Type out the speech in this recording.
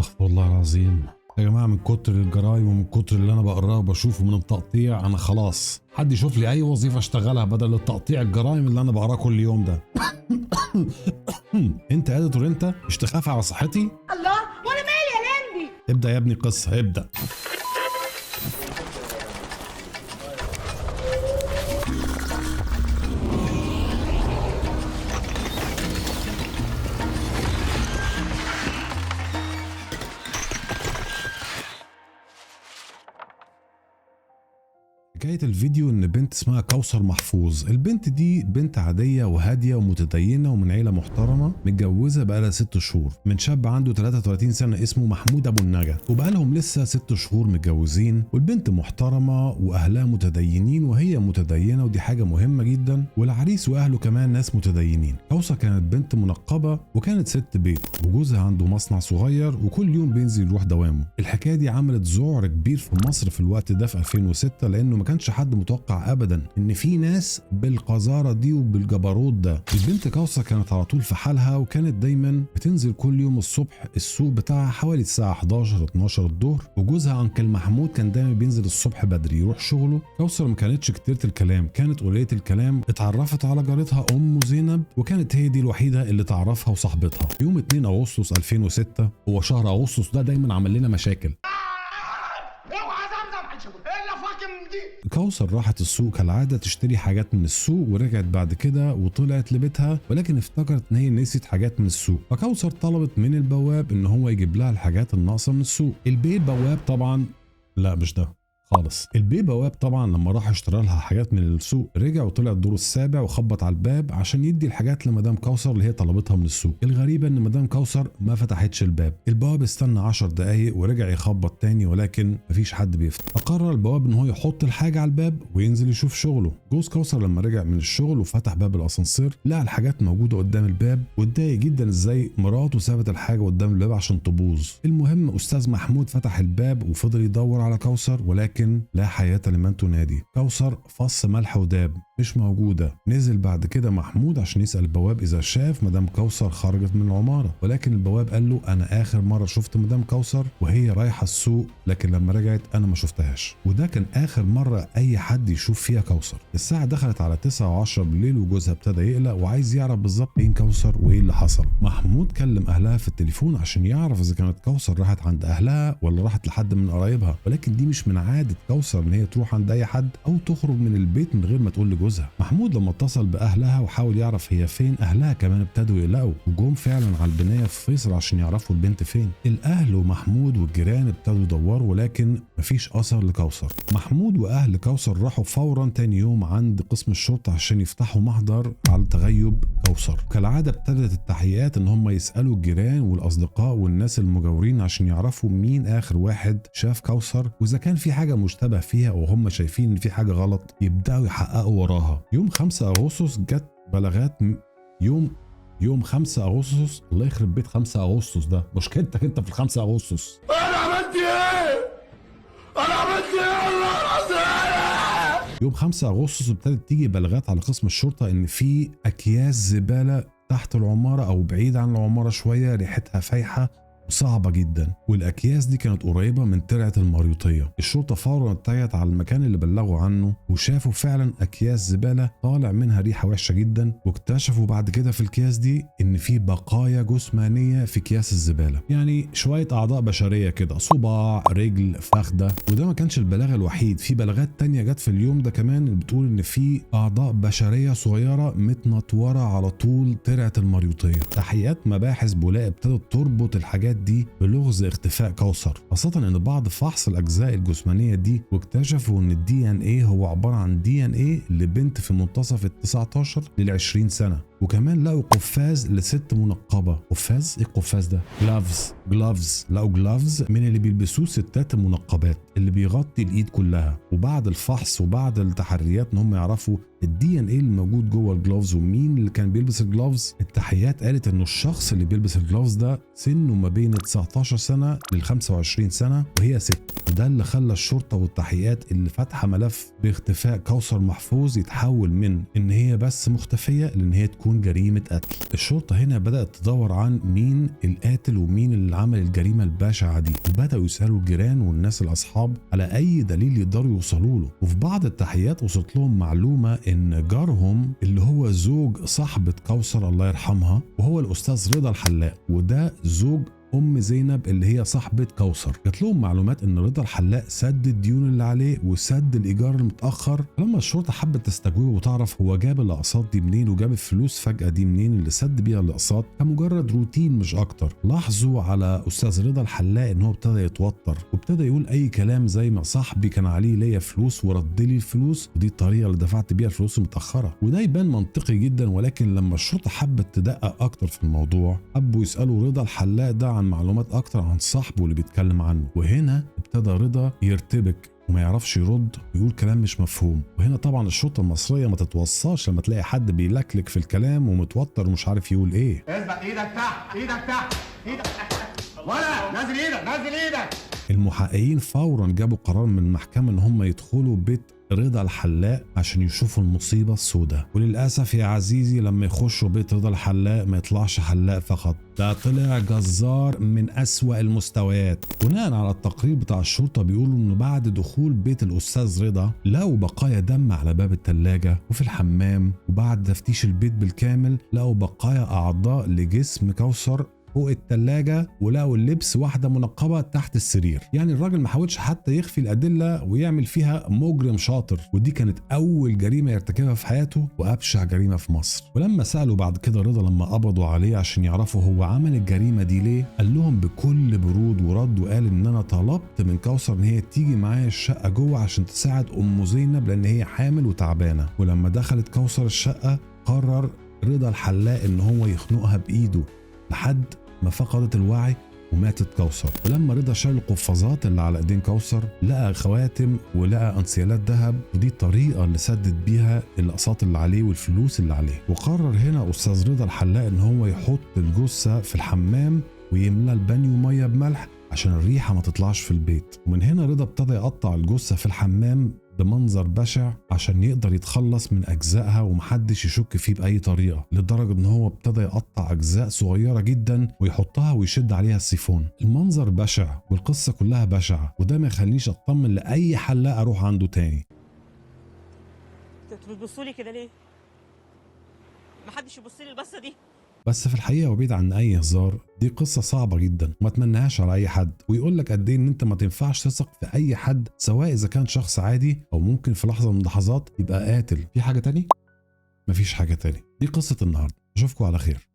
استغفر الله العظيم يا جماعه، من كتر الجرايم ومن كتر اللي انا بقراه وبشوفه من التقطيع انا خلاص. حد يشوف لي اي وظيفه اشتغلها بدل التقطيع الجرايم اللي انا بقراه كل يوم ده. انت اديتور، انت مش تخاف على صحتي؟ الله، وانا مالي يا لمبي؟ ابدا يا ابني قصه، ابدا. حكاية الفيديو ان بنت اسمها كوثر محفوظ. البنت دي بنت عادية وهادية ومتدينة ومن عيلة محترمة، متجوزة بقالها 6 شهور من شاب عنده 33 سنة اسمه محمود ابو النجا، وبقالهم لسه 6 شهور متجوزين. والبنت محترمة واهلها متدينين وهي متدينة، ودي حاجة مهمة جدا، والعريس واهله كمان ناس متدينين. كوثر كانت بنت منقبة وكانت ست بيت، وجوزها عنده مصنع صغير وكل يوم بينزل يروح دوامه. الحكاية دي عملت ذعر كبير في مصر في الوقت ده في 2006، لانه ما كانش حد متوقع ابدا ان في ناس بالقذاره دي وبالجبروت ده. البنت كوثر كانت على طول في حالها، وكانت دايما بتنزل كل يوم الصبح السوق بتاعها حوالي الساعه 11 12 الظهر، وجوزها انكل محمود كان دايما بينزل الصبح بدري يروح شغله. كوثر ما كانتش كتيره الكلام، كانت قليله الكلام. اتعرفت على جارتها ام زينب، وكانت هي دي الوحيده اللي تعرفها وصاحبتها. يوم 2 اغسطس 2006، هو شهر اغسطس ده دايما عمل لنا مشاكل. كوثر راحت السوق كالعاده تشتري حاجات من السوق، ورجعت بعد كده وطلعت لبيتها، ولكن افتكرت ان هي نسيت حاجات من السوق. فكوثر طلبت من البواب ان هو يجيب لها الحاجات الناقصه من السوق. البيه بواب طبعا، لا مش ده خالص. البيه بواب طبعا لما راح اشترى لها حاجات من السوق رجع وطلع الدور السابع وخبط على الباب عشان يدي الحاجات لمدام كوثر اللي هي طلبتها من السوق. الغريبه ان مدام كوثر ما فتحتش الباب. البواب استنى 10 دقايق ورجع يخبط تاني، ولكن مفيش حد بيفتح. فقرر البواب ان هو يحط الحاجه على الباب وينزل يشوف شغله. جوز كوثر لما رجع من الشغل وفتح باب الاسانسير لقى الحاجات موجوده قدام الباب، واتضايق جدا ازاي مراته سابت الحاجه قدام الباب عشان تبوظ. المهم استاذ محمود فتح الباب وفضل يدور على كوثر، ولكن لا حياة لمن تنادي. كوثر فص ملح وداب مش موجودة. نزل بعد كده محمود عشان يسأل البواب إذا شاف مدام كوثر خرجت من العمارة، ولكن البواب قال له أنا آخر مرة شفت مدام كوثر وهي رايحة السوق، لكن لما رجعت أنا ما شفتهاش. وده كان آخر مرة أي حد يشوف فيها كوثر. الساعة دخلت على 9 و10 بالليل، وجوزها ابتدى يقلق وعايز يعرف بالظبط فين كوثر وإيه اللي حصل. محمود كلم أهلها في التليفون عشان يعرف إذا كانت كوثر راحت عند أهلها ولا راحت لحد من قرايبها، ولكن دي مش من عادة كوثر ان هي تروح عند اي حد او تخرج من البيت من غير ما تقول لجوزها. محمود لما اتصل باهلها وحاول يعرف هي فين، اهلها كمان ابتدوا يقلقوا وجم فعلا على البنايه في فيصل عشان يعرفوا البنت فين. الاهل ومحمود والجيران ابتدوا يدوروا، ولكن مفيش اثر لكوثر. محمود واهل كوثر راحوا فورا تاني يوم عند قسم الشرطه عشان يفتحوا محضر على تغيب كوثر. كالعاده ابتدت التحقيقات ان هم يسالوا الجيران والاصدقاء والناس المجاورين عشان يعرفوا مين اخر واحد شاف كوثر، واذا كان في حاجه مشتبه فيها وهم شايفين ان في حاجه غلط يبداوا يحققوا وراها. يوم 5 اغسطس جت بلاغات يوم 5 اغسطس. الله يخرب بيت 5 اغسطس ده، مشكلتك انت في 5 اغسطس. انا عملت ايه؟ الله العظيم. يوم 5 اغسطس ابتدت تيجي بلاغات على قسم الشرطه ان في اكياس زباله تحت العماره او بعيد عن العماره شويه، ريحتها فايحه صعبة جدا، والأكياس دي كانت قريبة من ترعة المريوطية. الشرطة فورا اتجهت على المكان اللي بلغوا عنه وشافوا فعلا أكياس زبالة طالع منها ريحة وحشة جدا، واكتشفوا بعد كده في الأكياس دي إن في بقايا جسمانية في أكياس الزبالة، يعني شوية أعضاء بشرية كده، صباع، رجل، فخدة. وده ما كانش البلاغ الوحيد، في بلاغات تانية جت في اليوم ده كمان بتقول إن في أعضاء بشرية صغيرة متنطورة على طول ترعة المريوطية. تحقيقات مباحث بولاق ابتدت تربط الحاجات دي بلغز اختفاء كوثر، خاصة ان بعد فحص الاجزاء الجسمانية دي واكتشفوا ان الدي ان ايه هو عبارة عن دي ان ايه لبنت في منتصف ال 19 لل 20 سنة. وكمان لقوا قفاز لست منقبة. قفاز؟ ايه القفاز ده؟ جلافز. لقوا جلافز من اللي بيلبسوه ستات المنقبات اللي بيغطي الايد كلها. وبعد الفحص وبعد التحريات ان هم يعرفوا الدي ان ايه اللي موجود جوه الجلافز ومين اللي كان بيلبس الجلافز، التحقيقات قالت انه الشخص اللي بيلبس الجلافز ده سنه ما بين 19 سنة لل 25 سنة وهي ست. وده اللي خلى الشرطة والتحقيقات اللي فاتحة ملف باختفاء كوثر محفوظ يتحول من ان هي بس مختفية لان هي تكون جريمة قتل. الشرطة هنا بدأت تدور عن مين القاتل ومين اللي عمل الجريمة البشعة دي، وبدأوا يسألوا الجيران والناس الأصحاب على أي دليل يقدروا يوصلوا له. وفي بعض التحقيقات وصلت لهم معلومة إن جارهم اللي هو زوج صاحبة كوثر الله يرحمها وهو الأستاذ رضا الحلاق، وده زوج ام زينب اللي هي صاحبه كوثر، جات لهم معلومات ان رضا الحلاق سد الديون اللي عليه وسد الايجار المتاخر. لما الشرطه حبت تستجوبه وتعرف هو جاب الاقساط دي منين وجاب الفلوس فجاه دي منين اللي سد بيها الاقساط كمجرد روتين مش اكتر، لاحظوا على استاذ رضا الحلاق ان هو ابتدى يتوتر وابتدى يقول اي كلام زي ما صاحبي كان عليه ليا فلوس ورد لي الفلوس ودي الطريقه اللي دفعت بيها الفلوس المتاخره. وده يبان منطقي جدا، ولكن لما الشرطه حبت تدقق اكتر في الموضوع حبوا يسالوا رضا الحلاق ده عن معلومات اكتر عن صاحبه اللي بيتكلم عنه، وهنا ابتدى رضا يرتبك وما يعرفش يرد ويقول كلام مش مفهوم. وهنا طبعا الشرطه المصريه ما تتوصاش لما تلاقي حد بيلكلك في الكلام ومتوتر ومش عارف يقول ايه. اثبت ايدك تحت، ايدك تحت، ايدك تحت، ولا نازل ايدك، نازل ايدك. المحققين فورا جابوا قرار من المحكمه ان هم يدخلوا بيت رضا الحلاق عشان يشوفوا المصيبة السوداء. وللأسف يا عزيزي لما يخشوا بيت رضا الحلاق ما يطلعش حلاق فقط، ده طلع جزار من أسوأ المستويات. بناء على التقرير بتاع الشرطة بيقولوا انه بعد دخول بيت الأستاذ رضا لقوا بقايا دم على باب الثلاجة وفي الحمام، وبعد تفتيش البيت بالكامل لقوا بقايا أعضاء لجسم كوثر فوق التلاجة، ولقوا اللبس واحدة منقبة تحت السرير. يعني الراجل ما حاولش حتى يخفي الأدلة ويعمل فيها مجرم شاطر، ودي كانت أول جريمة يرتكبها في حياته وأبشع جريمة في مصر. ولما سألوا بعد كده رضا لما قبضوا عليه عشان يعرفوا هو عمل الجريمة دي ليه، قال لهم بكل برود ورد وقال إن أنا طلبت من كوثر إن هي تيجي معايا الشقة جوه عشان تساعد أم زينب لأن هي حامل وتعبانة. ولما دخلت كوثر الشقة قرر رضا الحلاق إن هو يخنقها بإيده لحد ما فقدت الوعي وماتت كوثر. ولما رضا شال القفازات اللي على ايدين كوثر لقى خواتم ولقى انسيالات ذهب، ودي الطريقه اللي سدد بيها الاقساط اللي عليه والفلوس اللي عليه. وقرر هنا استاذ رضا الحلاق ان هو يحط الجثه في الحمام ويملى البانيو ميه بملح عشان الريحه ما تطلعش في البيت. ومن هنا رضا ابتدى يقطع الجثه في الحمام بمنظر بشع عشان يقدر يتخلص من أجزائها ومحدش يشك فيه بأي طريقة، لدرجة إن هو ابتدى يقطع أجزاء صغيرة جدا ويحطها ويشد عليها السيفون. المنظر بشع والقصة كلها بشعة، وده ما يخلينيش أطمن لأي حلاق أروح عنده تاني. انتوا بتبصوا لي كده ليه؟ محدش يبص لي البصة دي. بس في الحقيقة وبعيد عن أي هزار دي قصة صعبة جدا وما اتمناهاش على أي حد، ويقول لك قد إيه إن أنت ما تنفعش تثق في أي حد سواء إذا كان شخص عادي أو ممكن في لحظة من اللحظات يبقى قاتل. في حاجة تاني؟ مفيش حاجة تاني. دي قصة النهاردة، أشوفكم على خير.